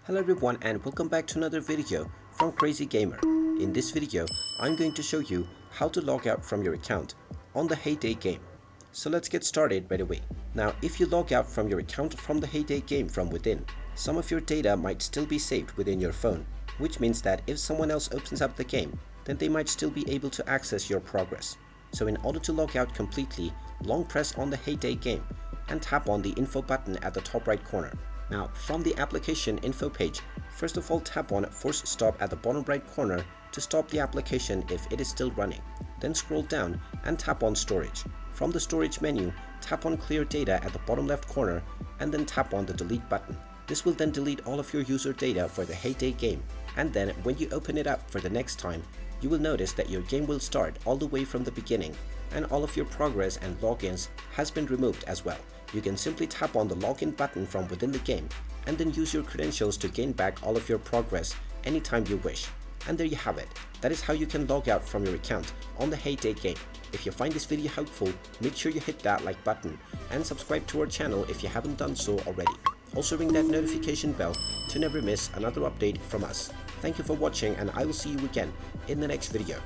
Hello everyone and welcome back to another video from Crazy Gamer. In this video, I'm going to show you how to log out from your account on the Heyday game. So let's get started right away. Now, if you log out from your account from the Heyday game from within, some of your data might still be saved within your phone, which means that if someone else opens up the game, then they might still be able to access your progress. So in order to log out completely, long press on the Heyday game and tap on the info button at the top right corner. Now, from the application info page, first of all tap on force stop at the bottom right corner to stop the application if it is still running. Then scroll down and tap on storage. From the storage menu, tap on clear data at the bottom left corner and then tap on the delete button. This will then delete all of your user data for the Heyday game, and then when you open it up for the next time, you will notice that your game will start all the way from the beginning and all of your progress and logins has been removed as well. You can simply tap on the login button from within the game and then use your credentials to gain back all of your progress anytime you wish. And there you have it. That is how you can log out from your account on the Heyday game. If you find this video helpful, make sure you hit that like button and subscribe to our channel if you haven't done so already. Also ring that notification bell to never miss another update from us. Thank you for watching and I will see you again in the next video.